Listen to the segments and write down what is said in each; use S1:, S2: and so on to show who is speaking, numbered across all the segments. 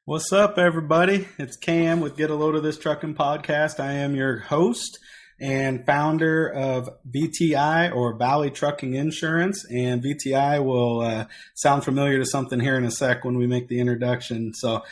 S1: What's up, everybody? It's Cam with Get a Load of This Trucking Podcast. I am your host and founder of VTI, or Valley Trucking Insurance, and VTI will sound familiar to something here in a sec when we make the introduction. So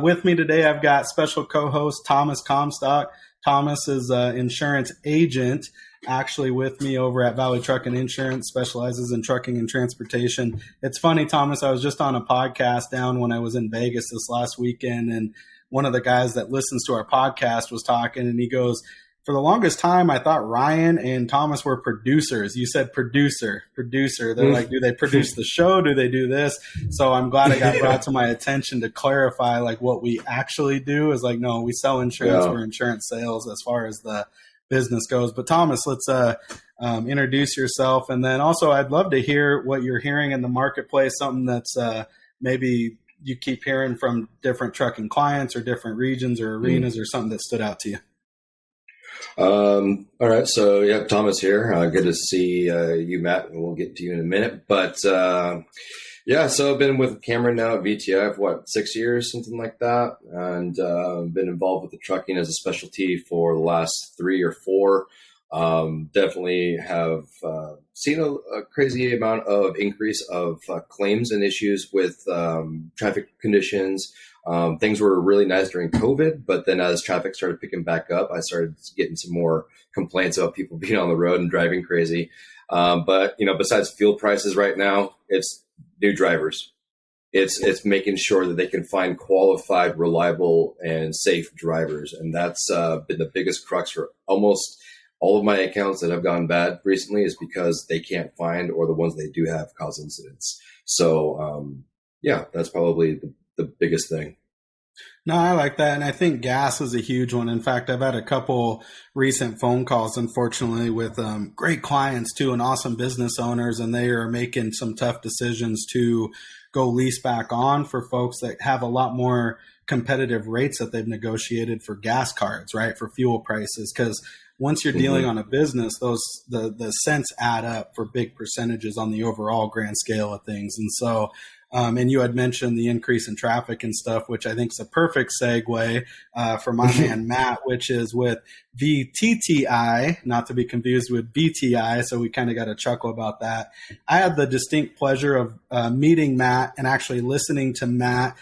S1: with me today, I've got special co-host Thomas Comstock. Thomas is an insurance agent actually with me over at Valley Trucking Insurance, specializes in trucking and transportation. It's funny, Thomas, I was just on a podcast down when I was in Vegas this last weekend, and one of the guys that listens to our podcast was talking, and he goes, for the longest time, I thought Ryan and Thomas were producers. You said producer. They're like, do they produce the show? Do they do this? So I'm glad it got brought to my attention to clarify like what we actually do is like, no, we sell insurance. We're insurance sales as far as the business goes. But Thomas, let's introduce yourself. And then also I'd love to hear what you're hearing in the marketplace, something that's maybe you keep hearing from different trucking clients or different regions or arenas or something that stood out to you.
S2: All right. So yeah, Thomas here. Good to see you, Matt, and we'll get to you in a minute. But yeah, so I've been with Cameron now at VTI for 6 years, something like that. And been involved with the trucking as a specialty for the last 3 or 4. Definitely have seen a crazy amount of increase of claims and issues with traffic conditions. Things were really nice during COVID, but then as traffic started picking back up, I started getting some more complaints about people being on the road and driving crazy. But besides fuel prices right now, it's new drivers. It's making sure that they can find qualified, reliable, and safe drivers. And that's been the biggest crux for almost all of my accounts that have gone bad recently, is because they can't find, or the ones they do have, cause incidents. So yeah, that's probably the biggest thing.
S1: No, I like that. And I think gas is a huge one. In fact, I've had a couple recent phone calls, unfortunately, with great clients too, and awesome business owners, and they are making some tough decisions to go lease back on for folks that have a lot more competitive rates that they've negotiated for gas cards, right, for fuel prices. Because once you're dealing on a business, the cents add up for big percentages on the overall grand scale of things. And so and you had mentioned the increase in traffic and stuff, which I think is a perfect segue for my man Matt, which is with VTTI, not to be confused with VTI. So we kind of got a chuckle about that. I had the distinct pleasure of meeting Matt and actually listening to Matt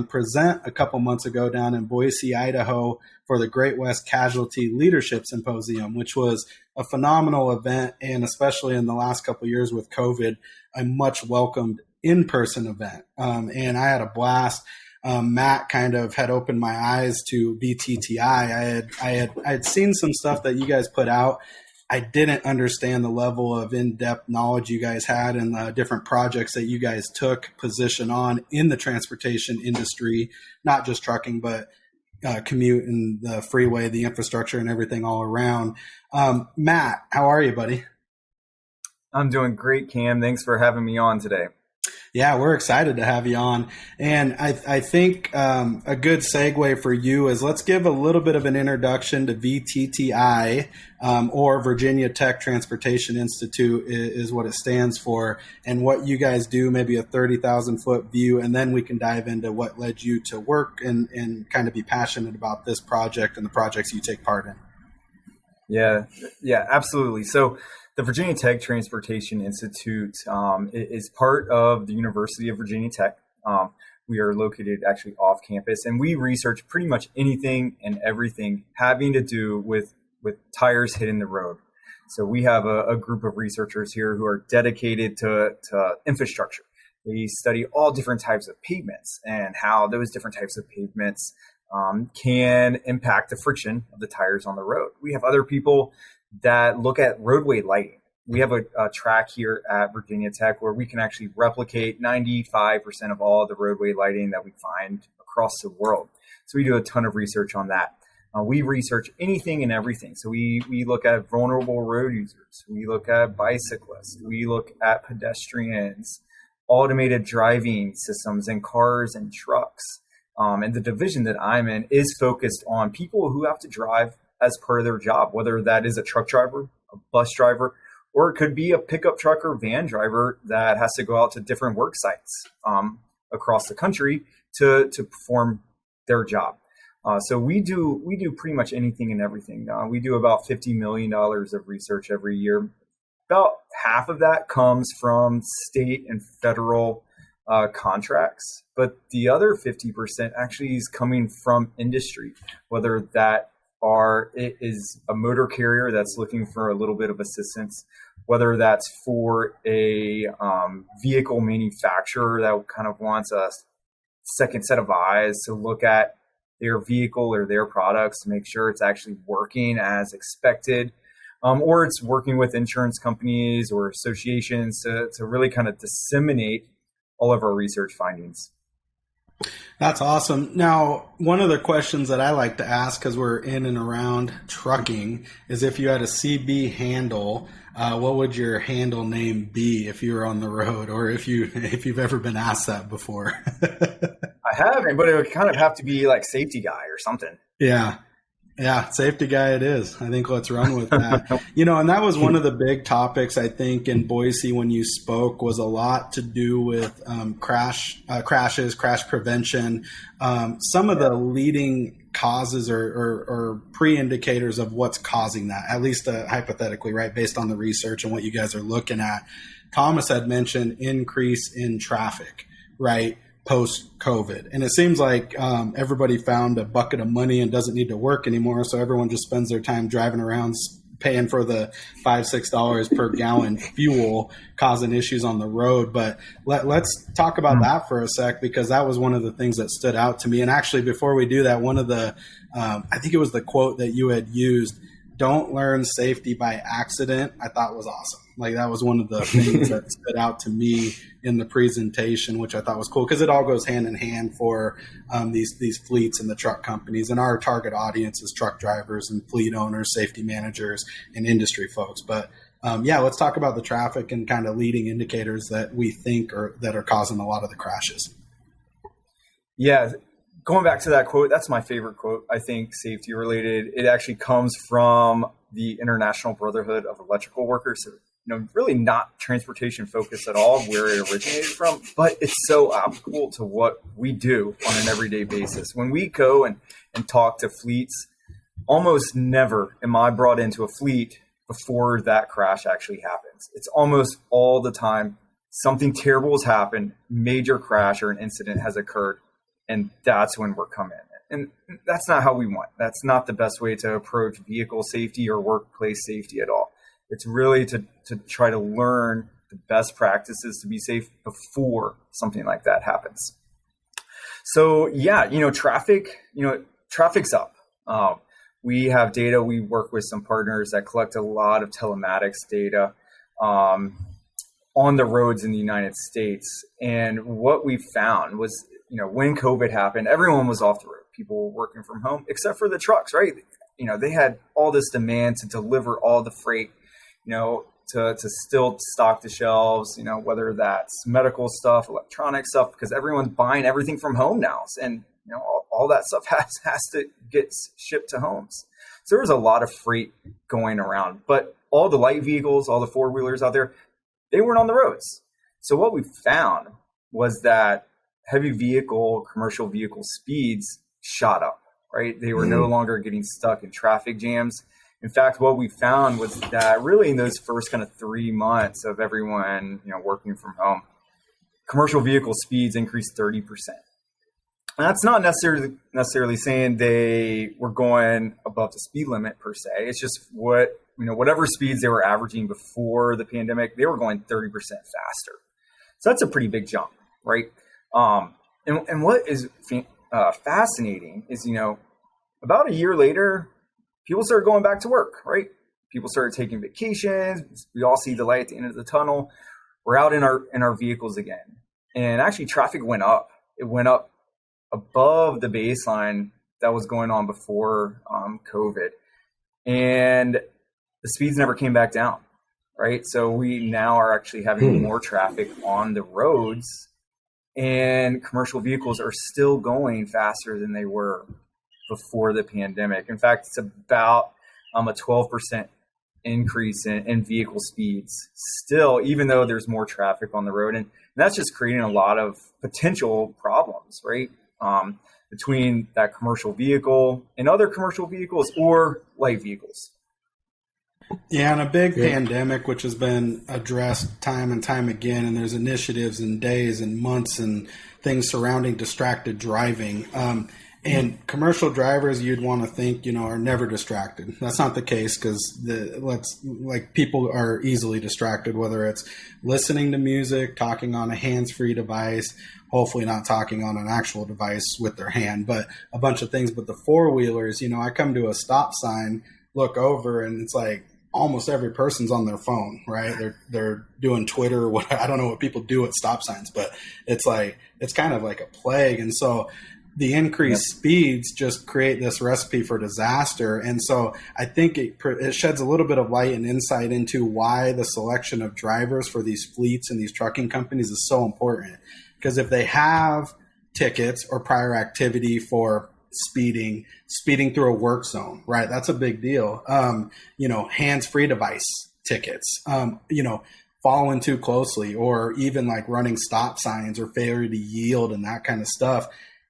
S1: present a couple months ago down in Boise, Idaho, for the Great West Casualty Leadership Symposium, which was a phenomenal event, and especially in the last couple of years with COVID, a much welcomed in-person event. And I had a blast. Matt kind of had opened my eyes to VTTI. I had seen some stuff that you guys put out. I didn't understand the level of in-depth knowledge you guys had and the different projects that you guys took position on in the transportation industry, not just trucking, but commute and the freeway, the infrastructure and everything all around. Matt, how are you, buddy?
S3: I'm doing great, Cam. Thanks for having me on today.
S1: Yeah, we're excited to have you on. And I think a good segue for you is let's give a little bit of an introduction to VTTI, or Virginia Tech Transportation Institute is what it stands for, and what you guys do, maybe a 30,000 foot view. And then we can dive into what led you to work and kind of be passionate about this project and the projects you take part in.
S3: Yeah, absolutely. So the Virginia Tech Transportation Institute is part of the University of Virginia Tech. We are located actually off campus, and we research pretty much anything and everything having to do with tires hitting the road. So we have a group of researchers here who are dedicated to infrastructure. They study all different types of pavements and how those different types of pavements can impact the friction of the tires on the road. We have other people that look at roadway lighting. We have a track here at Virginia Tech where we can actually replicate 95% of all the roadway lighting that we find across the world. So we do a ton of research on that. We research anything and everything. So we look at vulnerable road users. We look at bicyclists. We look at pedestrians, automated driving systems in cars and trucks. And the division that I'm in is focused on people who have to drive as part of their job, whether that is a truck driver, a bus driver, or it could be a pickup truck or van driver that has to go out to different work sites across the country to perform their job. So we do pretty much anything and everything. We do about $50 million of research every year. About half of that comes from state and federal contracts, but the other 50% actually is coming from industry, whether that it is a motor carrier that's looking for a little bit of assistance, whether that's for a vehicle manufacturer that kind of wants a second set of eyes to look at their vehicle or their products to make sure it's actually working as expected, or it's working with insurance companies or associations to really kind of disseminate all of our research findings.
S1: That's awesome. Now, one of the questions that I like to ask, because we're in and around trucking, is if you had a CB handle, what would your handle name be if you were on the road, or if you've ever been asked that before?
S3: I haven't, but it would kind of have to be like safety guy or something.
S1: Yeah, safety guy it is. I think let's run with that. And that was one of the big topics, I think, in Boise when you spoke, was a lot to do with crashes, crash prevention, some of the leading causes or pre-indicators of what's causing that, at least hypothetically, right, based on the research and what you guys are looking at. Thomas had mentioned increase in traffic, right, post-COVID. And it seems like everybody found a bucket of money and doesn't need to work anymore. So everyone just spends their time driving around paying for the $5-6 per gallon fuel, causing issues on the road. But let's talk about that for a sec, because that was one of the things that stood out to me. And actually, before we do that, one of the, I think it was the quote that you had used, "Don't learn safety by accident," I thought was awesome. Like, that was one of the things that stood out to me in the presentation, which I thought was cool, because it all goes hand in hand for these fleets and the truck companies. And our target audience is truck drivers and fleet owners, safety managers, and industry folks. But let's talk about the traffic and kind of leading indicators that we think that are causing a lot of the crashes.
S3: Yeah. Going back to that quote, that's my favorite quote, I think, safety related. It actually comes from the International Brotherhood of Electrical Workers. So, really not transportation focused at all, where it originated from, but it's so applicable to what we do on an everyday basis. When we go and talk to fleets, almost never am I brought into a fleet before that crash actually happens. It's almost all the time something terrible has happened, major crash or an incident has occurred, and that's when we're coming in. And that's not how we want. That's not the best way to approach vehicle safety or workplace safety at all. It's really to try to learn the best practices to be safe before something like that happens. So traffic's up. We have data. We work with some partners that collect a lot of telematics data on the roads in the United States. And what we found was, when COVID happened, everyone was off the road. People were working from home, except for the trucks, right? They had all this demand to deliver all the freight, to still stock the shelves, whether that's medical stuff, electronic stuff, because everyone's buying everything from home now. And, all that stuff has to get shipped to homes. So there was a lot of freight going around, but all the light vehicles, all the four-wheelers out there, they weren't on the roads. So what we found was that heavy vehicle, commercial vehicle speeds shot up, right? They were no longer getting stuck in traffic jams. In fact, what we found was that really in those first kind of 3 months of everyone, working from home, commercial vehicle speeds increased 30%. And that's not necessarily saying they were going above the speed limit per se. It's just whatever speeds they were averaging before the pandemic, they were going 30% faster. So that's a pretty big jump, right? And what is fascinating is, about a year later, people started going back to work, right? People started taking vacations. We all see the light at the end of the tunnel. We're out in our vehicles again. And actually traffic went up. It went up above the baseline that was going on before COVID. And the speeds never came back down, right? So we now are actually having more traffic on the roads, and commercial vehicles are still going faster than they were before the pandemic. In fact, it's about a 12% increase in vehicle speeds still, even though there's more traffic on the road. And that's just creating a lot of potential problems, right? between that commercial vehicle and other commercial vehicles or light vehicles.
S1: Yeah, and a big pandemic, which has been addressed time and time again, and there's initiatives and days and months and things surrounding distracted driving. And commercial drivers, you'd want to think, are never distracted. That's not the case, because people are easily distracted, whether it's listening to music, talking on a hands-free device, hopefully not talking on an actual device with their hand, but a bunch of things. But the four-wheelers, I come to a stop sign, look over, and it's like almost every person's on their phone, right? They're doing Twitter or what. I don't know what people do at stop signs, but it's kind of like a plague. And so the increased speeds just create this recipe for disaster. And so I think it sheds a little bit of light and insight into why the selection of drivers for these fleets and these trucking companies is so important. Because if they have tickets or prior activity for speeding through a work zone, right? That's a big deal. Hands-free device tickets, following too closely, or even like running stop signs or failure to yield and that kind of stuff.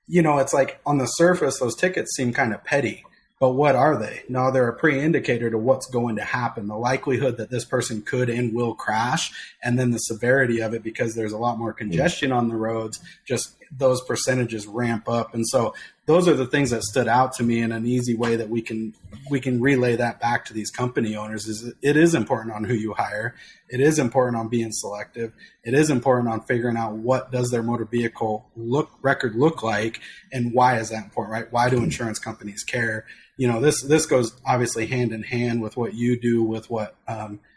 S1: It's like on the surface, those tickets seem kind of petty, but what are they? No, they're a pre-indicator to what's going to happen, the likelihood that this person could and will crash, and then the severity of it, because there's a lot more congestion on the roads, just those percentages ramp up. And so those are the things that stood out to me, in an easy way that we can relay that back to these company owners. Is it is important on who you hire. It is important on being selective. It is important on figuring out what does their motor vehicle record look like, and why is that important, right? Why do insurance companies care? This goes obviously hand in hand with what you do, with what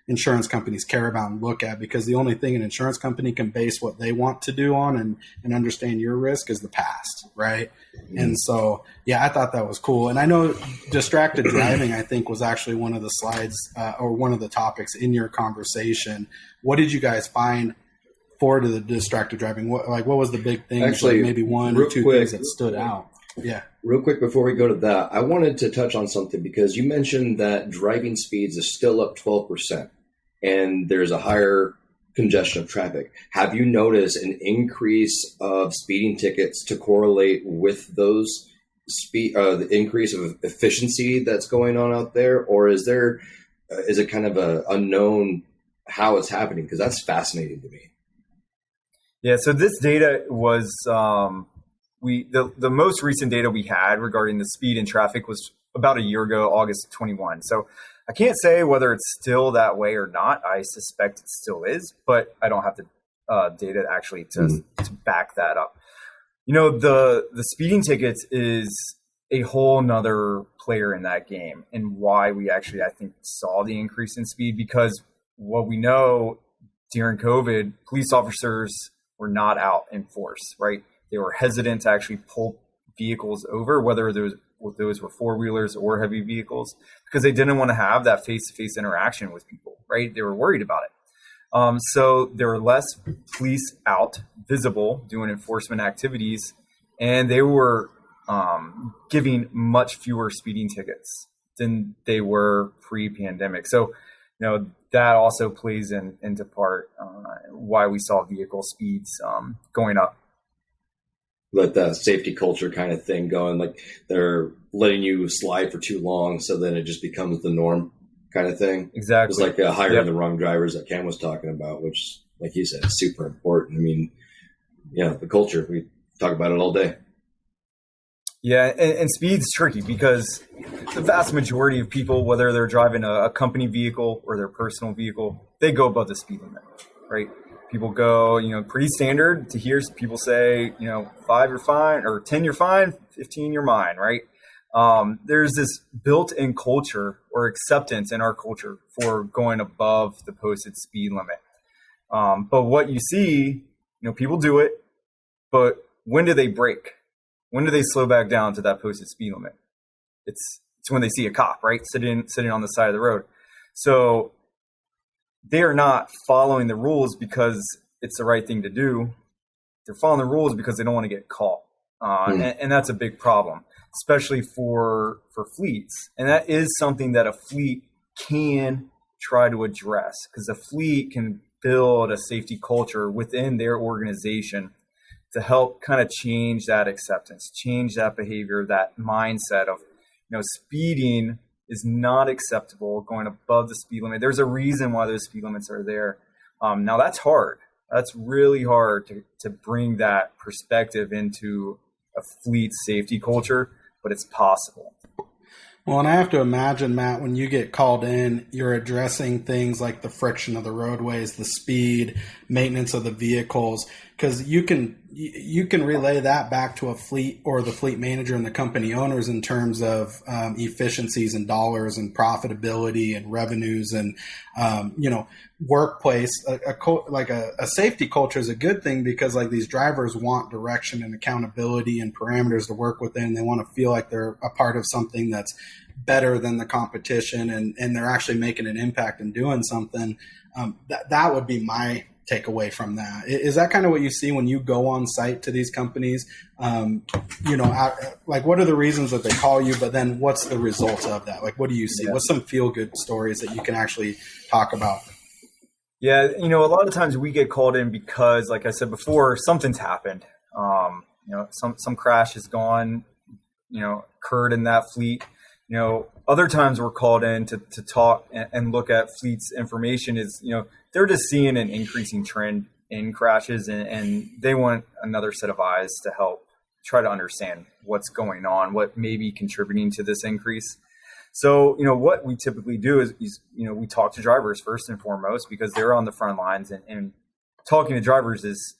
S1: insurance companies care about and look at, because the only thing an insurance company can base what they want to do on and understand your risk is the past, right? Mm-hmm. And so, I thought that was cool. And I know distracted driving, I think, was actually one of the slides or one of the topics in your conversation. What did you guys find for the distracted driving? What was the big thing? Actually, maybe one or two things that stood out. Yeah.
S2: Real quick before we go to that, I wanted to touch on something, because you mentioned that driving speeds is still up 12%, and there's a higher congestion of traffic. Have you noticed an increase of speeding tickets to correlate with those the increase of efficiency that's going on out there, or is it kind of a unknown how it's happening? Because that's fascinating to me.
S3: Yeah. So this data was. The most recent data we had regarding the speed and traffic was about a year ago, August 21. So I can't say whether it's still that way or not. I suspect it still is, but I don't have the data actually to back that up. The speeding tickets is a whole nother player in that game, and why we actually, I think, saw the increase in speed, because what we know during COVID, police officers were not out in force, right? They were hesitant to actually pull vehicles over, whether those were four-wheelers or heavy vehicles, because they didn't want to have that face-to-face interaction with people, right? They were worried about it. So there were less police out, visible, doing enforcement activities, and they were giving much fewer speeding tickets than they were pre-pandemic. So, that also plays into part why we saw vehicle speeds going up.
S2: Let the safety culture kind of thing going, like they're letting you slide for too long, so then it just becomes the norm kind of thing.
S3: Exactly.
S2: It's like hiring the wrong drivers that Cam was talking about, which, like you said, is super important. I mean, the culture, we talk about it all day.
S3: Yeah, and speed's tricky, because the vast majority of people, whether they're driving a company vehicle or their personal vehicle, they go above the speed limit, right? People go, pretty standard to hear people say, 5 you're fine, or 10 you're fine, 15 you're mine, right? There's this built-in culture or acceptance in our culture for going above the posted speed limit. But what you see, people do it, but when do they brake? When do they slow back down to that posted speed limit? It's when they see a cop, right, sitting on the side of the road. So they are not following the rules because it's the right thing to do. They're following the rules because they don't want to get caught. And that's a big problem, especially for fleets. And that is something that a fleet can try to address, because a fleet can build a safety culture within their organization to help kind of change that acceptance, change that behavior, that mindset of, speeding is not acceptable, going above the speed limit. There's a reason why those speed limits are there. Now that's hard. That's really hard to bring that perspective into a fleet safety culture, but it's possible.
S1: Well, and I have to imagine, Matt, when you get called in, you're addressing things like the friction of the roadways, the speed, maintenance of the vehicles, because you can relay that back to a fleet or the fleet manager and the company owners in terms of efficiencies and dollars and profitability and revenues and workplace. A safety culture is a good thing because like these drivers want direction and accountability and parameters to work within. They want to feel like they're a part of something that's better than the competition and they're actually making an impact and doing something. That would be my takeaway from that. Is that kind of what you see when you go on site to these companies? Like what are the reasons that they call you, but then what's the result of that? Like, what do you see? What's some feel good stories that you can actually talk about?
S3: Yeah. A lot of times we get called in because, like I said before, something's happened. Some crash has gone, occurred in that fleet. Other times we're called in to talk and look at fleet's information is, they're just seeing an increasing trend in crashes and they want another set of eyes to help try to understand what's going on, what may be contributing to this increase. So, what we typically do is we talk to drivers first and foremost because they're on the front lines and talking to drivers is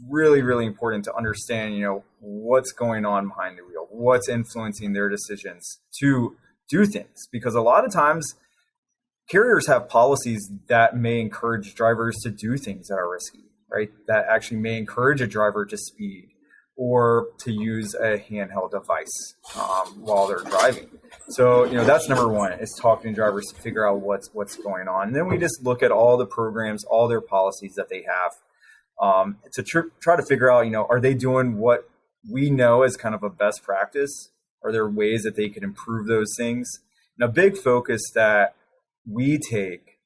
S3: really, really important to understand, what's going on behind the wheel, what's influencing their decisions to do things. Because a lot of times carriers have policies that may encourage drivers to do things that are risky, right? That actually may encourage a driver to speed or to use a handheld device while they're driving. So, that's number one, is talking to drivers to figure out what's going on. And then we just look at all the programs, all their policies that they have to try to figure out, are they doing what we know as kind of a best practice? Are there ways that they can improve those things? And a big focus that we take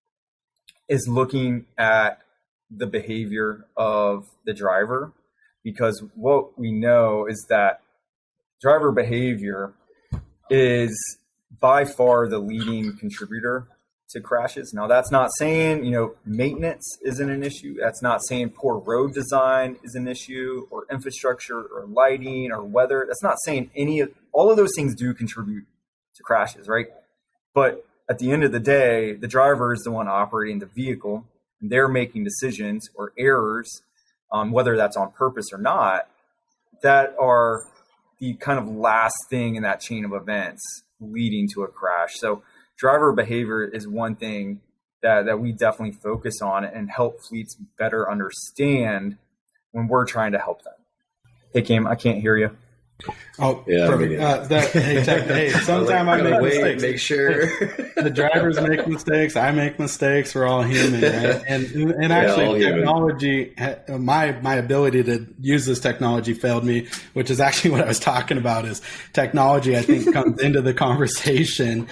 S3: is looking at the behavior of the driver, because what we know is that driver behavior is by far the leading contributor to crashes. Now, that's not saying, maintenance isn't an issue. That's not saying poor road design is an issue or infrastructure or lighting or weather. That's not saying all of those things do contribute to crashes, right? But at the end of the day, the driver is the one operating the vehicle and they're making decisions or errors, whether that's on purpose or not, that are the kind of last thing in that chain of events leading to a crash. So driver behavior is one thing that we definitely focus on and help fleets better understand when we're trying to help them. Hey, Cam, I can't hear you.
S1: Oh, yeah. Sometimes I make mistakes.
S2: Make sure
S1: the drivers make mistakes. I make mistakes. We're all human, right? And actually, technology, my ability to use this technology failed me, which is actually what I was talking about. Is technology, I think, comes into the conversation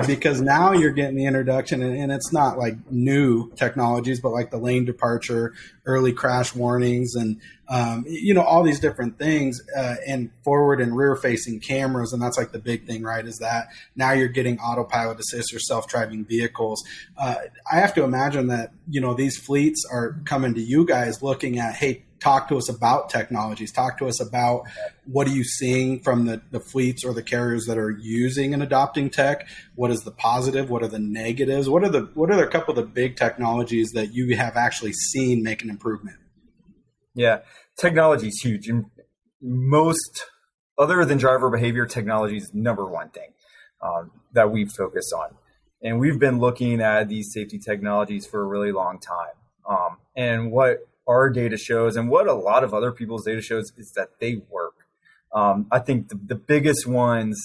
S1: because now you're getting the introduction, and it's not like new technologies, but like the lane departure, early crash warnings, and all these different things, and forward and rear facing cameras. And that's like the big thing, right? Is that now you're getting autopilot assist or self-driving vehicles. I have to imagine that, these fleets are coming to you guys looking at, hey, talk to us about technologies. Talk to us about what are you seeing from the fleets or the carriers that are using and adopting tech? What is the positive? What are the negatives? What are a couple of the big technologies that you have actually seen make an improvement?
S3: Yeah, technology is huge. And most, other than driver behavior, technology is number one thing that we focus on. And we've been looking at these safety technologies for a really long time. And what our data shows and what a lot of other people's data shows is that they work. I think the biggest ones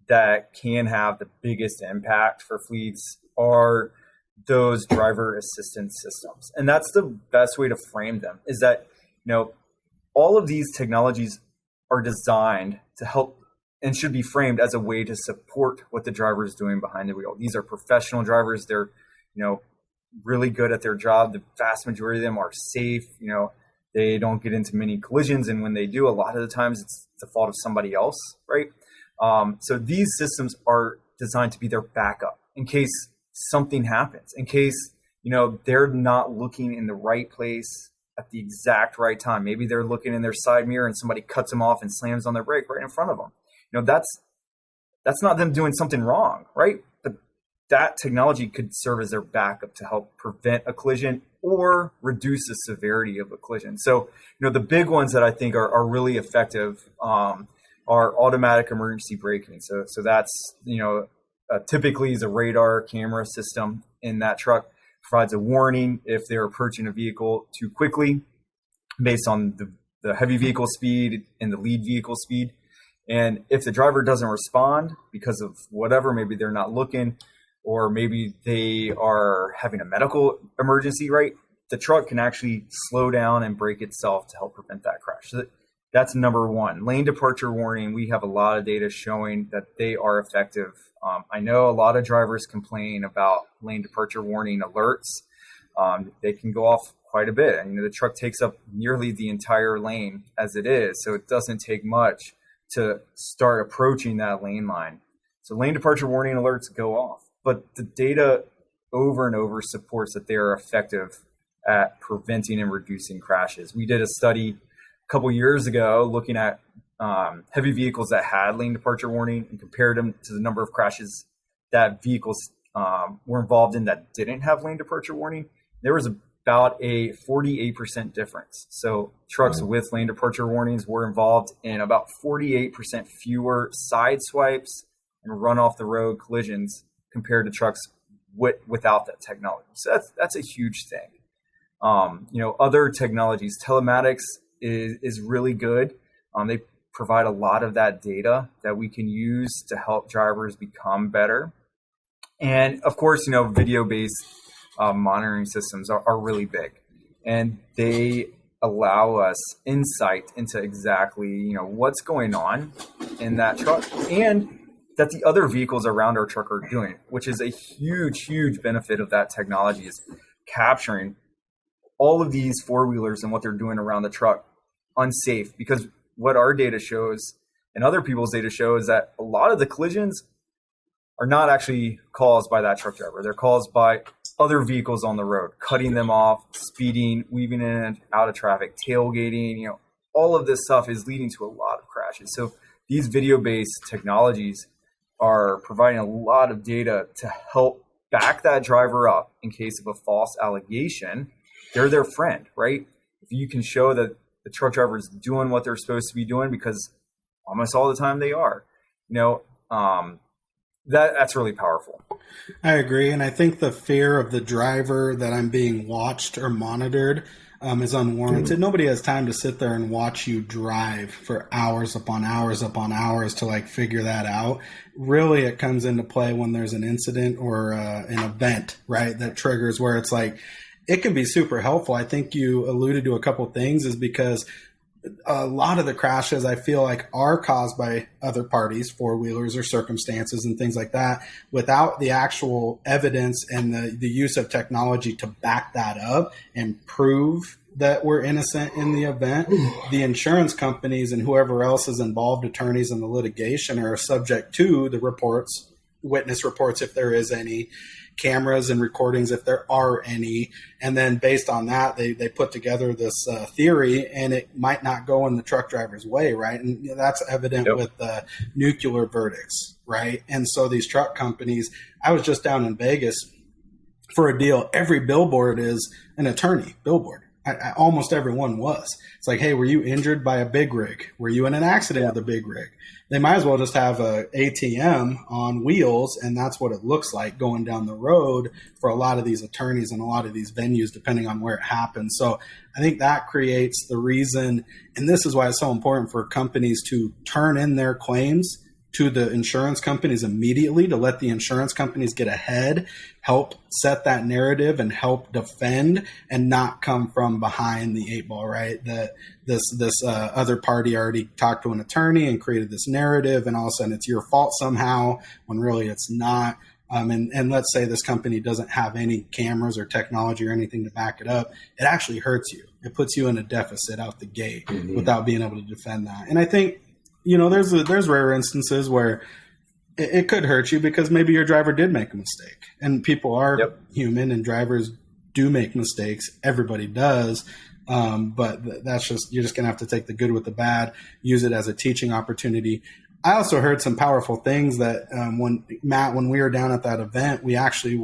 S3: that can have the biggest impact for fleets are those driver assistance systems. And that's the best way to frame them, is that all of these technologies are designed to help and should be framed as a way to support what the driver is doing behind the wheel. These are professional drivers. They're, really good at their job. The vast majority of them are safe. They don't get into many collisions, and when they do, a lot of the times it's the fault of somebody else, right? So these systems are designed to be their backup in case something happens, in case, they're not looking in the right place at the exact right time. Maybe they're looking in their side mirror and somebody cuts them off and slams on their brake right in front of them. That's not them doing something wrong, right? But that technology could serve as their backup to help prevent a collision or reduce the severity of a collision. So, the big ones that I think are really effective are automatic emergency braking. So that's, typically is a radar camera system in that truck, provides a warning if they're approaching a vehicle too quickly based on the heavy vehicle speed and the lead vehicle speed. And if the driver doesn't respond because of whatever, maybe they're not looking, or maybe they are having a medical emergency, right? The truck can actually slow down and brake itself to help prevent that crash. So that's number one. Lane departure warning, we have a lot of data showing that they are effective. I know a lot of drivers complain about lane departure warning alerts. They can go off quite a bit. And the truck takes up nearly the entire lane as it is, so it doesn't take much to start approaching that lane line. So lane departure warning alerts go off. But the data over and over supports that they are effective at preventing and reducing crashes. We did a study a couple years ago looking at heavy vehicles that had lane departure warning and compared them to the number of crashes that vehicles were involved in that didn't have lane departure warning. There was about a 48% difference. So trucks with lane departure warnings were involved in about 48% fewer side swipes and run off the road collisions compared to trucks without that technology. So that's a huge thing. Other technologies, telematics is really good. They provide a lot of that data that we can use to help drivers become better. And of course, video-based monitoring systems are really big, and they allow us insight into exactly, what's going on in that truck and that the other vehicles around our truck are doing, which is a huge, huge benefit of that technology, is capturing all of these four-wheelers and what they're doing around the truck unsafe. Because what our data shows and other people's data show is that a lot of the collisions are not actually caused by that truck driver. They're caused by other vehicles on the road, cutting them off, speeding, weaving in and out of traffic, tailgating, all of this stuff is leading to a lot of crashes. So these video-based technologies are providing a lot of data to help back that driver up in case of a false allegation. They're their friend, right? If you can show that the truck driver is doing what they're supposed to be doing, because almost all the time they are, that's really powerful.
S1: I agree. And I think the fear of the driver that I'm being watched or monitored is unwarranted. Nobody has time to sit there and watch you drive for hours upon hours upon hours to figure that out. Really, it comes into play when there's an incident or an event, right, that triggers where it's it can be super helpful. I think you alluded to a couple things, is because a lot of the crashes I feel are caused by other parties, four-wheelers or circumstances and things like that, without the actual evidence and the use of technology to back that up and prove that we're innocent in the event. The insurance companies and whoever else is involved, attorneys in the litigation, are subject to the reports, witness reports if there is any, cameras and recordings if there are any, and then based on that they put together this theory, and it might not go in the truck driver's way, right? And that's evident with the nuclear verdicts, right? And so these truck companies, I was just down in Vegas for a deal. Every billboard is an attorney billboard. Almost everyone was. It's hey, were you injured by a big rig? Were you in an accident with a big rig? They might as well just have a ATM on wheels, and that's what it looks like going down the road for a lot of these attorneys and a lot of these venues, depending on where it happens. So I think that creates the reason, and this is why it's so important for companies to turn in their claims to the insurance companies immediately, to let the insurance companies get ahead, help set that narrative and help defend, and not come from behind the eight ball, right? That this other party already talked to an attorney and created this narrative, and all of a sudden it's your fault somehow, when really it's not. And let's say this company doesn't have any cameras or technology or anything to back it up. It actually hurts you, it puts you in a deficit out the gate without being able to defend that. And I think, you know, there's rare instances where it could hurt you because maybe your driver did make a mistake, and people are human and drivers do make mistakes. Everybody does. But that's just, you're just going to have to take the good with the bad, use it as a teaching opportunity. I also heard some powerful things that when we were down at that event, we actually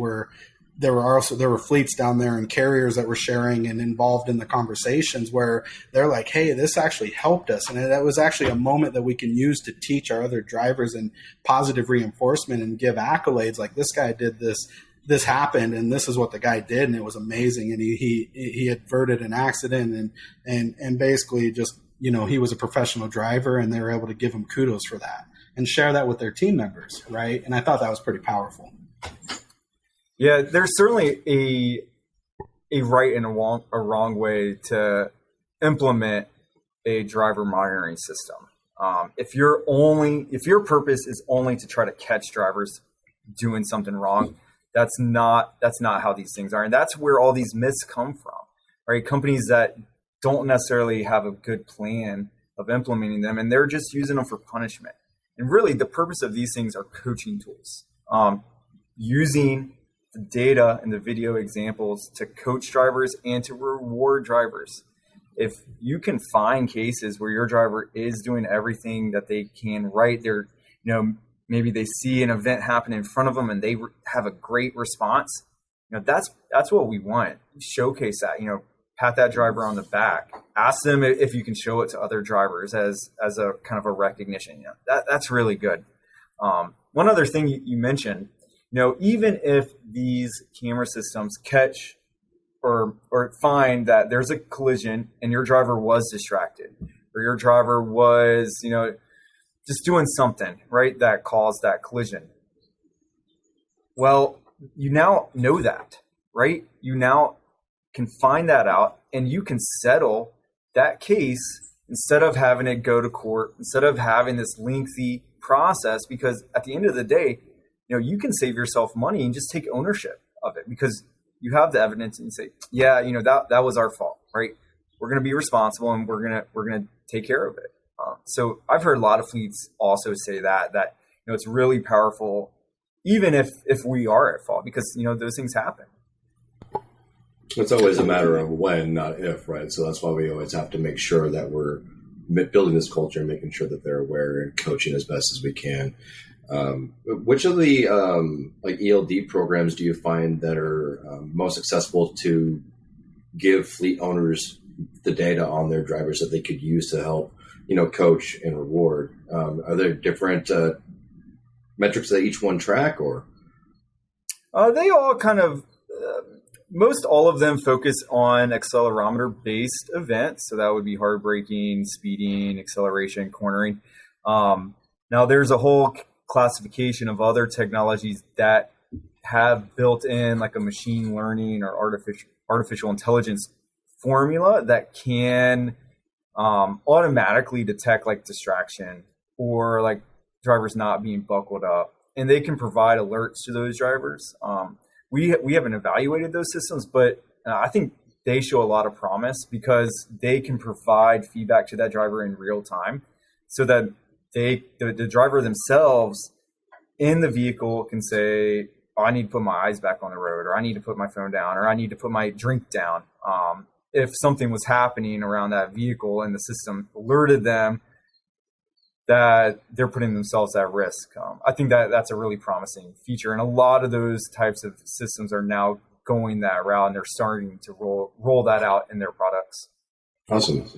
S1: there were fleets down there and carriers that were sharing and involved in the conversations where they're like, hey, this actually helped us. And that was actually a moment that we can use to teach our other drivers and positive reinforcement and give accolades. Like, this guy did this happened, and this is what the guy did, and it was amazing. And he averted an accident and basically just, you know, he was a professional driver, and they were able to give him kudos for that and share that with their team members. Right. And I thought that was pretty powerful.
S3: Yeah, there's certainly a right and a wrong way to implement a driver monitoring system. If your purpose is only to try to catch drivers doing something wrong, that's not how these things are. And that's where all these myths come from, right? Companies that don't necessarily have a good plan of implementing them, and they're just using them for punishment. And really, the purpose of these things are coaching tools, using the data and the video examples to coach drivers and to reward drivers. If you can find cases where your driver is doing everything that they can right, they're, you know, maybe they see an event happen in front of them and they have a great response. You know, that's what we want. Showcase that, you know, pat that driver on the back, ask them if you can show it to other drivers as a kind of a recognition. You know, that's really good. One other thing you mentioned, you know, even if these camera systems catch or find that there's a collision and your driver was distracted, or your driver was, you know, just doing something, right, that caused that collision. Well, you now know that, right? You now can find that out, and you can settle that case instead of having it go to court, instead of having this lengthy process, because at the end of the day, you know, you can save yourself money and just take ownership of it because you have the evidence and you say, yeah, you know, that was our fault, right? We're going to be responsible and we're going to take care of it. So I've heard a lot of fleets also say that, you know, it's really powerful, even if we are at fault, because, you know, those things happen.
S2: It's always a matter of when, not if, right? So that's why we always have to make sure that we're building this culture and making sure that they're aware and coaching as best as we can. Which of the like ELD programs do you find that are most accessible to give fleet owners the data on their drivers that they could use to help, you know, coach and reward? Are there different metrics that each one track, or?
S3: They all kind of, most all of them focus on accelerometer-based events. So that would be hard braking, speeding, acceleration, cornering. Now there's a whole classification of other technologies that have built in like a machine learning or artificial intelligence formula that can automatically detect like distraction or like drivers not being buckled up, and they can provide alerts to those drivers. We haven't evaluated those systems, but I think they show a lot of promise because they can provide feedback to that driver in real time, so that the driver themselves in the vehicle can say, oh, I need to put my eyes back on the road, or I need to put my phone down, or I need to put my drink down. If something was happening around that vehicle and the system alerted them that they're putting themselves at risk. I think that's a really promising feature. And a lot of those types of systems are now going that route, and they're starting to roll that out in their products.
S2: Awesome.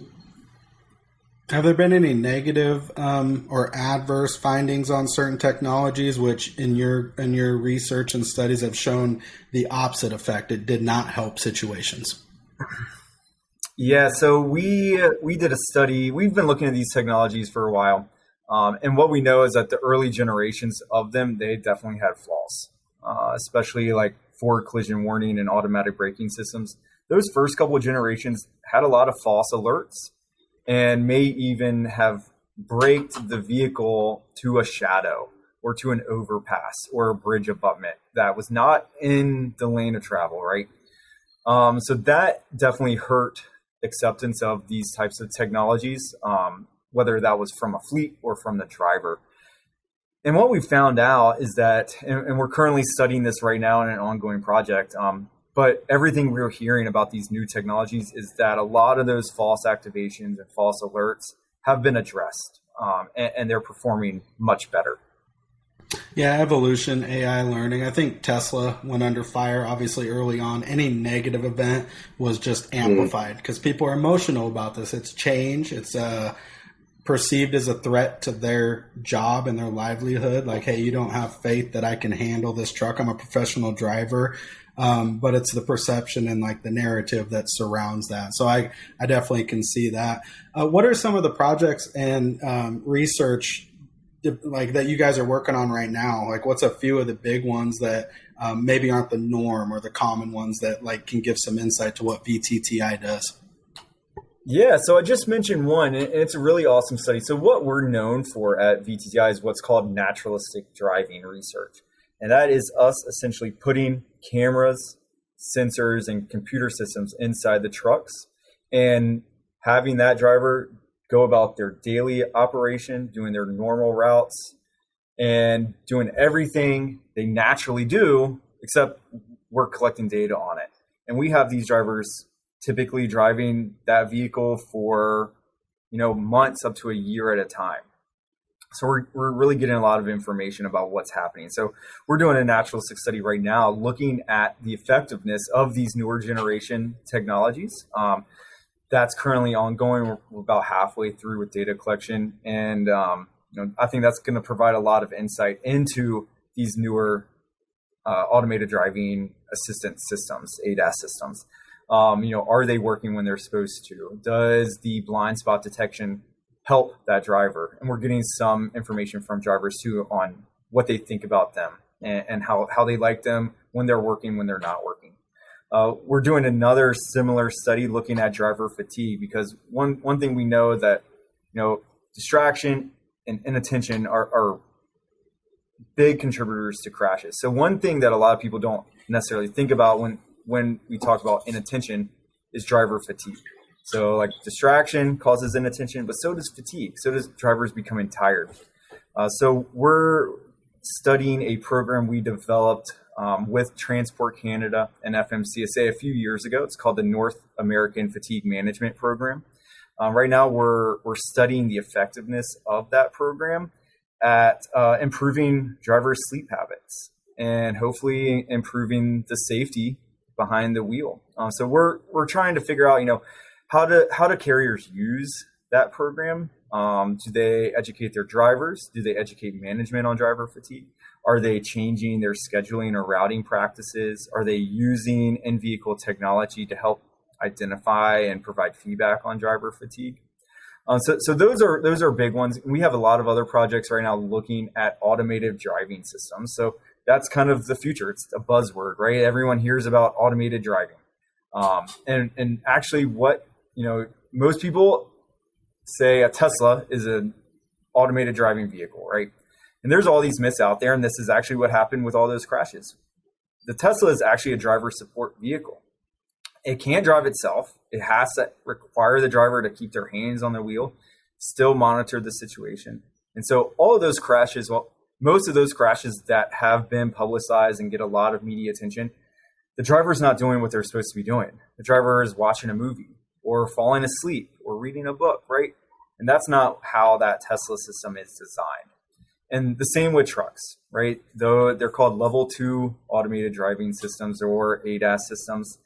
S1: Have there been any negative or adverse findings on certain technologies, which in your research and studies have shown the opposite effect? It did not help situations.
S3: Yeah, so we did a study. We've been looking at these technologies for a while. And what we know is that the early generations of them, they definitely had flaws, especially like forward collision warning and automatic braking systems. Those first couple of generations had a lot of false alerts and may even have braked the vehicle to a shadow or to an overpass or a bridge abutment that was not in the lane of travel, right? So that definitely hurt acceptance of these types of technologies, whether that was from a fleet or from the driver. And what we found out is that, and we're currently studying this right now in an ongoing project, but everything we're hearing about these new technologies is that a lot of those false activations and false alerts have been addressed, and they're performing much better.
S1: Yeah, evolution, AI learning. I think Tesla went under fire, obviously, early on. Any negative event was just amplified because people are emotional about this. It's change. It's perceived as a threat to their job and their livelihood. Like, hey, you don't have faith that I can handle this truck. I'm a professional driver. But it's the perception and like the narrative that surrounds that. So I definitely can see that. What are some of the projects and research like that you guys are working on right now? Like, what's a few of the big ones that maybe aren't the norm or the common ones that like can give some insight to what VTTI does?
S3: Yeah, so I just mentioned one, and it's a really awesome study. So what we're known for at VTTI is what's called naturalistic driving research. And that is us essentially putting cameras, sensors, and computer systems inside the trucks and having that driver go about their daily operation, doing their normal routes, and doing everything they naturally do, except we're collecting data on it. And we have these drivers typically driving that vehicle for, months up to a year at a time. So we're really getting a lot of information about what's happening. So we're doing a naturalistic study right now looking at the effectiveness of these newer generation technologies. That's currently ongoing. We're about halfway through with data collection. And I think that's going to provide a lot of insight into these newer automated driving assistance systems, ADAS systems. Are they working when they're supposed to? Does the blind spot detection help that driver? And we're getting some information from drivers too on what they think about them and how they like them when they're working, when they're not working. We're doing another similar study looking at driver fatigue, because one thing we know that, distraction and inattention are big contributors to crashes. So one thing that a lot of people don't necessarily think about when we talk about inattention is driver fatigue. So like distraction causes inattention, but so does fatigue. So does drivers becoming tired. So we're studying a program we developed with Transport Canada and FMCSA a few years ago. It's called the North American Fatigue Management Program. Right now, we're studying the effectiveness of that program at improving drivers' sleep habits and hopefully improving the safety behind the wheel. So we're trying to figure out, how do carriers use that program? Do they educate their drivers? Do they educate management on driver fatigue? Are they changing their scheduling or routing practices? Are they using in-vehicle technology to help identify and provide feedback on driver fatigue? So those are big ones. We have a lot of other projects right now looking at automated driving systems. So that's kind of the future. It's a buzzword, right? Everyone hears about automated driving. And actually what, most people say a Tesla is an automated driving vehicle, right? And there's all these myths out there, and this is actually what happened with all those crashes. The Tesla is actually a driver support vehicle. It can't drive itself. It has to require the driver to keep their hands on the wheel, still monitor the situation. And so all of those crashes, most of those crashes that have been publicized and get a lot of media attention, the driver's not doing what they're supposed to be doing. The driver is watching a movie or falling asleep or reading a book, right? And that's not how that Tesla system is designed. And the same with trucks, right? Though they're called level 2 automated driving systems or ADAS systems,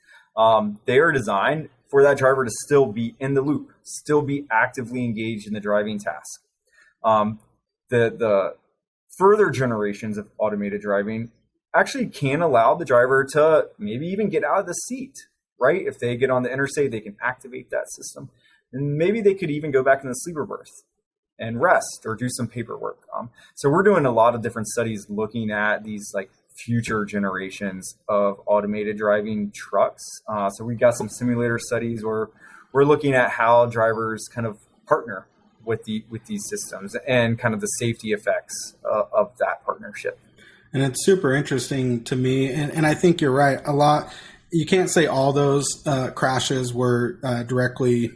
S3: they are designed for that driver to still be in the loop, still be actively engaged in the driving task. The further generations of automated driving actually can allow the driver to maybe even get out of the seat, right? If they get on the interstate, they can activate that system. And maybe they could even go back in the sleeper berth and rest or do some paperwork. So we're doing a lot of different studies looking at these like future generations of automated driving trucks. So we've got some simulator studies where we're looking at how drivers kind of partner with these systems and kind of the safety effects of that partnership.
S1: And it's super interesting to me. And I think you're right. A lot, you can't say all those crashes were directly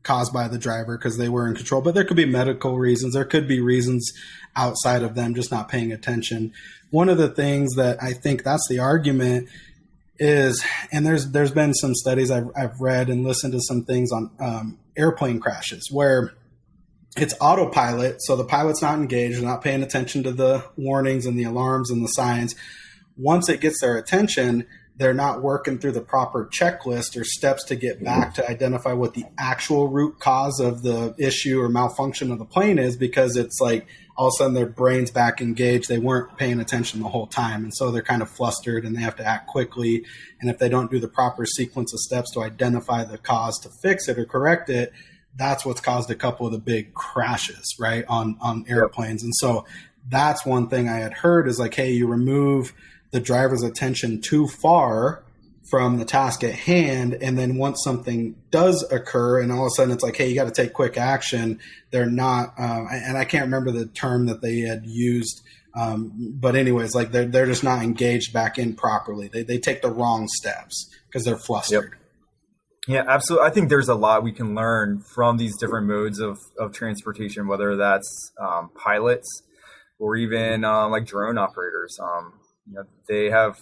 S1: caused by the driver because they were in control, but there could be medical reasons. There could be reasons outside of them just not paying attention. One of the things that I think that's the argument is, and there's been some studies I've read and listened to some things on airplane crashes where it's autopilot. So the pilot's not engaged, not paying attention to the warnings and the alarms and the signs. Once it gets their attention, they're not working through the proper checklist or steps to get back to identify what the actual root cause of the issue or malfunction of the plane is, because it's like all of a sudden their brain's back engaged. They weren't paying attention the whole time. And so they're kind of flustered and they have to act quickly. And if they don't do the proper sequence of steps to identify the cause to fix it or correct it, that's what's caused a couple of the big crashes, right, on airplanes. And so that's one thing I had heard is like, hey, you remove the driver's attention too far from the task at hand. And then once something does occur and all of a sudden it's like, hey, you got to take quick action. They're not, and I can't remember the term that they had used. But anyways, like they're just not engaged back in properly. They take the wrong steps because they're flustered.
S3: Yep. Yeah, absolutely. I think there's a lot we can learn from these different modes of transportation, whether that's pilots or even like drone operators. They have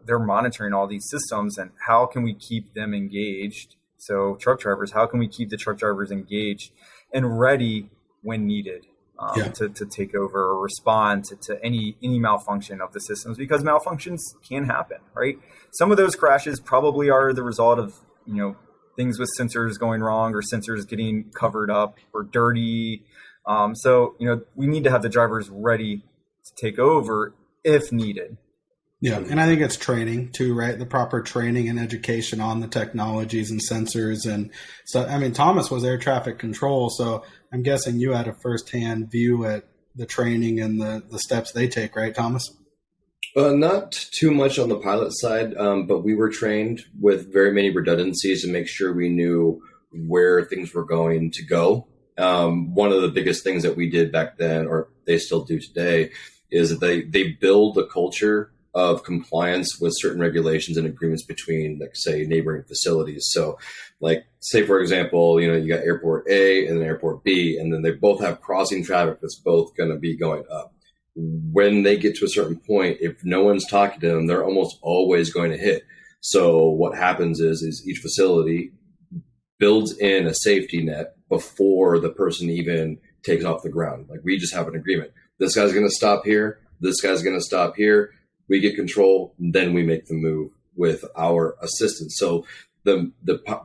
S3: they're monitoring all these systems, and how can we keep them engaged? So truck drivers, how can we keep the truck drivers engaged and ready when needed to take over or respond to any malfunction of the systems? Because malfunctions can happen, right? Some of those crashes probably are the result of things with sensors going wrong or sensors getting covered up or dirty. So we need to have the drivers ready to take over if needed.
S1: Yeah, and I think it's training too, right? The proper training and education on the technologies and sensors. And so, I mean, Thomas was air traffic control, so I'm guessing you had a firsthand view at the training and the steps they take, right, Thomas?
S2: Not too much on the pilot side, but we were trained with very many redundancies to make sure we knew where things were going to go. One of the biggest things that we did back then, or they still do today, is that they build a culture of compliance with certain regulations and agreements between, like, say, neighboring facilities. So, like, say, for example, you got airport A and then airport B, and then they both have crossing traffic that's both going to be going up. When they get to a certain point, if no one's talking to them, they're almost always going to hit. So what happens is each facility builds in a safety net before the person even takes off the ground. Like, we just have an agreement. This guy's going to stop here. This guy's going to stop here. We get control, then we make the move with our assistance. So the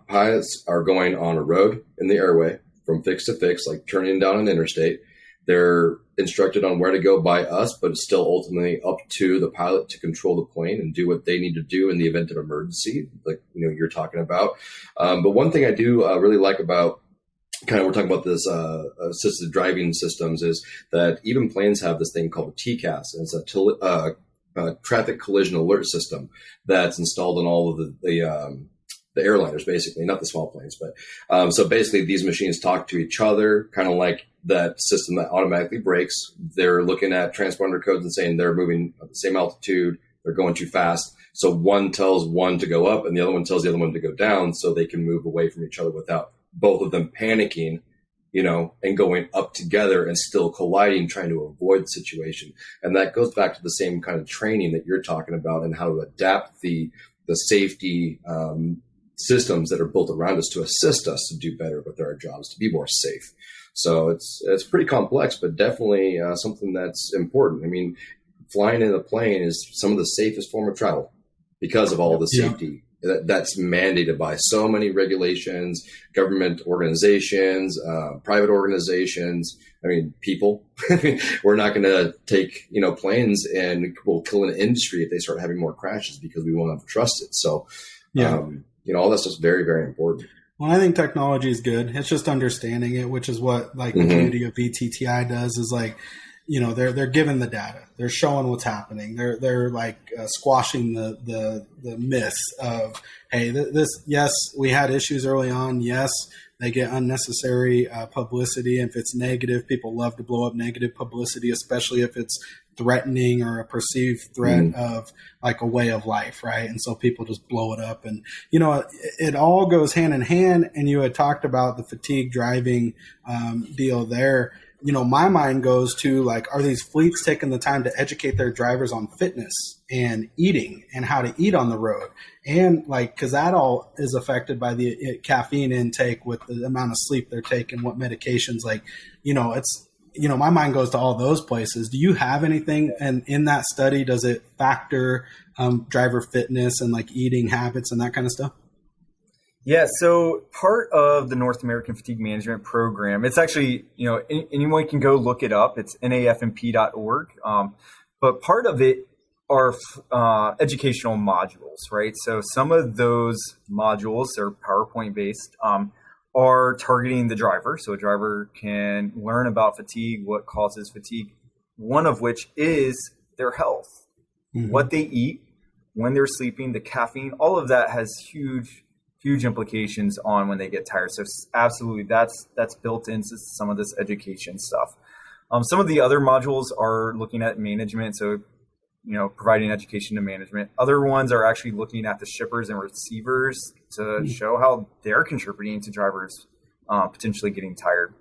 S2: pilots are going on a road in the airway from fix to fix, like turning down an interstate. They're instructed on where to go by us, but it's still ultimately up to the pilot to control the plane and do what they need to do in the event of emergency, like you're talking about. But one thing I do really like about we're talking about this assisted driving systems is that even planes have this thing called a TCAS, and it's a traffic collision alert system that's installed in all of the airliners, basically, not the small planes. But so basically these machines talk to each other, kind of like that system that automatically brakes. They're looking at transponder codes and saying they're moving at the same altitude, they're going too fast. So one tells one to go up and the other one tells the other one to go down, so they can move away from each other without both of them panicking, and going up together and still colliding, trying to avoid the situation. And that goes back to the same kind of training that you're talking about and how to adapt the safety systems that are built around us to assist us to do better with our jobs, to be more safe. So it's pretty complex, but definitely something that's important. I mean, flying in a plane is some of the safest form of travel because of all the safety that's mandated by so many regulations, government organizations, private organizations. I mean, people. We're not going to take planes, and we'll kill an industry if they start having more crashes because we won't have trusted. So, all that's just very, very important.
S1: Well, I think technology is good. It's just understanding it, which is what the community of VTTI does. Is like, they're given the data, they're showing what's happening. They're like squashing the myths of, hey, yes, we had issues early on. Yes, they get unnecessary publicity. If it's negative, people love to blow up negative publicity, especially if it's threatening or a perceived threat of like a way of life, right? And so people just blow it up. And, it all goes hand in hand. And you had talked about the fatigue driving deal there. My mind goes to like, are these fleets taking the time to educate their drivers on fitness and eating and how to eat on the road? And like, cause that all is affected by the caffeine intake with the amount of sleep they're taking, what medications, like, my mind goes to all those places. Do you have anything? And in that study, does it factor driver fitness and like eating habits and that kind of stuff?
S3: Yeah, so part of the North American Fatigue Management Program, it's actually, anyone can go look it up. It's nafmp.org. But part of it are educational modules, right? So some of those modules are PowerPoint based, are targeting the driver. So a driver can learn about fatigue, what causes fatigue, one of which is their health, what they eat, when they're sleeping, the caffeine, all of that has huge implications on when they get tired. So absolutely, that's built into some of this education stuff. Some of the other modules are looking at management. So, providing education to management. Other ones are actually looking at the shippers and receivers to show how they're contributing to drivers potentially getting tired.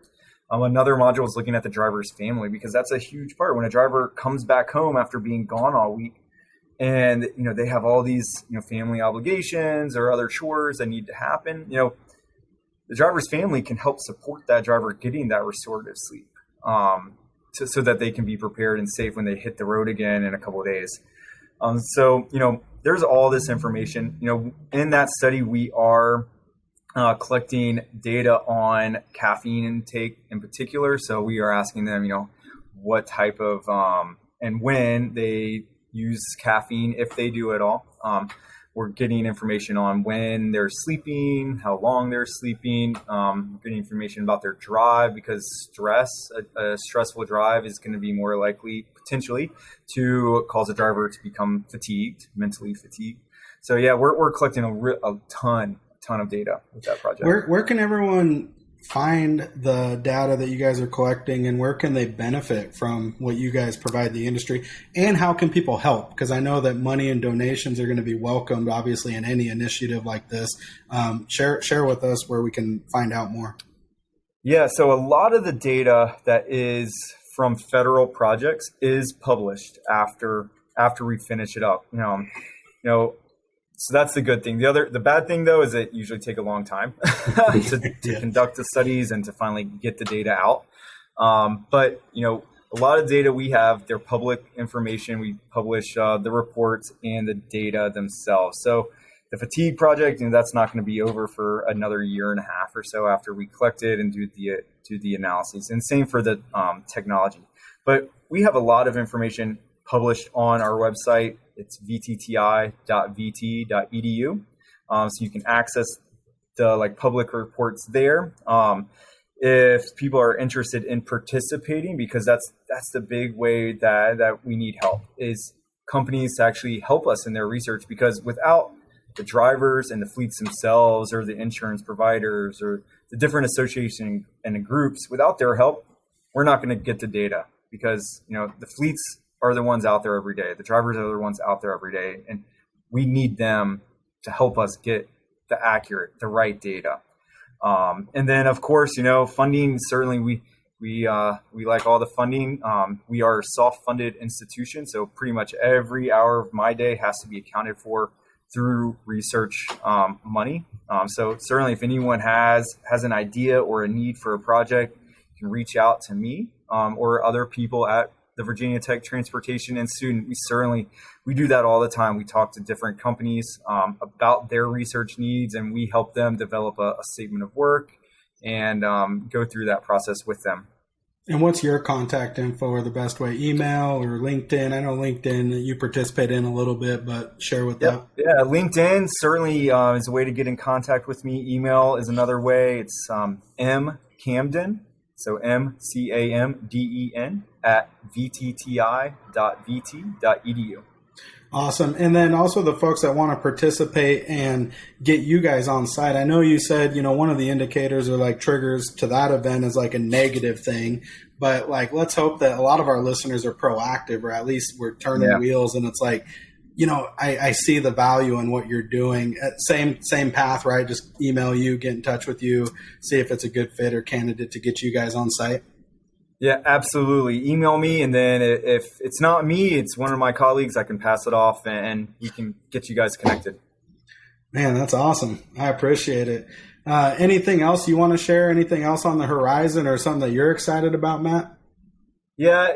S3: Another module is looking at the driver's family, because that's a huge part. When a driver comes back home after being gone all week, and, they have all these, family obligations or other chores that need to happen, the driver's family can help support that driver getting that restorative sleep, so that they can be prepared and safe when they hit the road again in a couple of days. So, there's all this information. In that study, we are collecting data on caffeine intake in particular. So we are asking them, what type of and when they use caffeine, if they do at all. We're getting information on when they're sleeping, how long they're sleeping, getting information about their drive, because a stressful drive is going to be more likely potentially to cause a driver to become mentally fatigued. So yeah, we're collecting a ton of data with that project.
S1: Where can everyone find the data that you guys are collecting, and where can they benefit from what you guys provide the industry, and how can people help? Because I know that money and donations are going to be welcomed, obviously, in any initiative like this. Share with us where we can find out more.
S3: Yeah, so a lot of the data that is from federal projects is published after we finish it up. So that's the good thing. The bad thing, though, is it usually take a long time to conduct the studies and to finally get the data out. But, a lot of data we have, they're public information. We publish the reports and the data themselves. So the fatigue project, that's not going to be over for another year and a half or so after we collect it and do the analyses. And same for the technology. But we have a lot of information published on our website. It's vtti.vt.edu. So you can access the public reports there. If people are interested in participating, because that's the big way that we need help, is companies to actually help us in their research, because without the drivers and the fleets themselves, or the insurance providers, or the different associations and groups, without their help, we're not going to get the data, because the fleets are the ones out there every day. The drivers are the ones out there every day, and we need them to help us get the right data. And then, of course, funding. Certainly, we like all the funding. We are a self-funded institution, so pretty much every hour of my day has to be accounted for through research money. So certainly, if anyone has an idea or a need for a project, you can reach out to me or other people at the Virginia Tech Transportation Institute. We do that all the time. We talk to different companies about their research needs, and we help them develop a statement of work and go through that process with them.
S1: And what's your contact info, or the best way? Email or LinkedIn? I know LinkedIn you participate in a little bit, but share with that.
S3: Yeah, LinkedIn certainly is a way to get in contact with me. Email is another way. It's M Camden, so MCAMDEN at vtti.vt.edu.
S1: Awesome. And then also the folks that want to participate and get you guys on site. I know you said, one of the indicators or triggers to that event is a negative thing, but like, let's hope that a lot of our listeners are proactive, or at least we're turning wheels, and it's like, I see the value in what you're doing. Same path, right? Just email you, get in touch with you, see if it's a good fit or candidate to get you guys on site.
S3: Yeah, absolutely. Email me, and then if it's not me, it's one of my colleagues, I can pass it off and we can get you guys connected.
S1: Man, that's awesome. I appreciate it. Anything else you want to share? Anything else on the horizon or something that you're excited about, Matt?
S3: Yeah,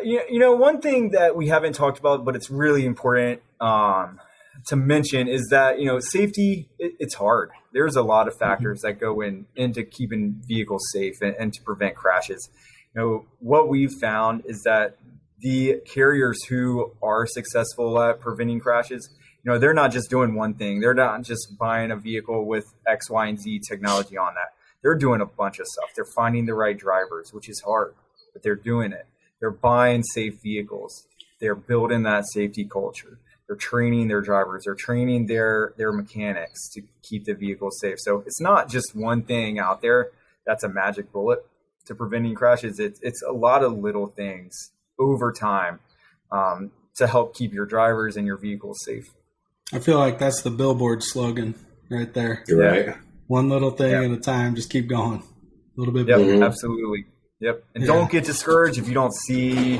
S3: one thing that we haven't talked about, but it's really important to mention is that, safety, it's hard. There's a lot of factors that go into keeping vehicles safe and to prevent crashes. What we've found is that the carriers who are successful at preventing crashes, they're not just doing one thing. They're not just buying a vehicle with X, Y, and Z technology on that. They're doing a bunch of stuff. They're finding the right drivers, which is hard, but they're doing it. They're buying safe vehicles. They're building that safety culture. They're training their drivers. They're training their mechanics to keep the vehicle safe. So it's not just one thing out there that's a magic bullet to preventing crashes. It's a lot of little things over time to help keep your drivers and your vehicles safe.
S1: I feel like that's the billboard slogan right there.
S2: You're right.
S1: One little thing at a time. Just keep going. A little bit.
S3: Yep, absolutely. Yep. And don't get discouraged if you don't see,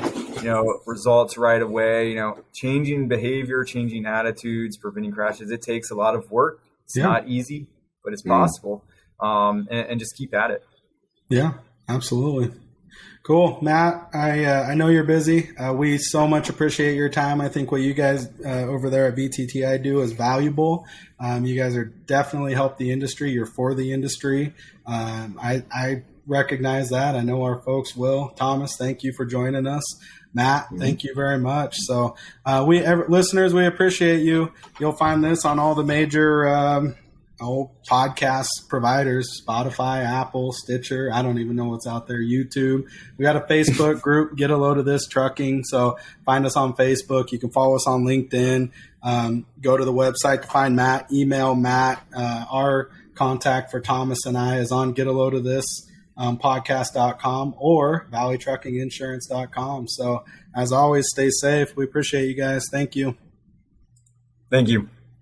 S3: results right away. Changing behavior, changing attitudes, preventing crashes. It takes a lot of work. It's not easy, but it's possible. And just keep at it. Yeah,
S1: absolutely. Cool. Matt, I know you're busy. We so much appreciate your time. I think what you guys over there at VTTI do is valuable. You guys are definitely help the industry. You're for the industry. I recognize that. I know our folks will. Thomas, thank you for joining us. Matt, thank you very much. So listeners, we appreciate you. You'll find this on all the major podcast providers, Spotify, Apple, Stitcher. I don't even know what's out there. YouTube. We got a Facebook group, Get a Load of This Trucking. So find us on Facebook. You can follow us on LinkedIn. Go to the website to find Matt. Email Matt. Our contact for Thomas and I is on getaloadofthis.podcast.com or valleytruckinginsurance.com. So as always, stay safe. We appreciate you guys. Thank you.
S3: Thank you.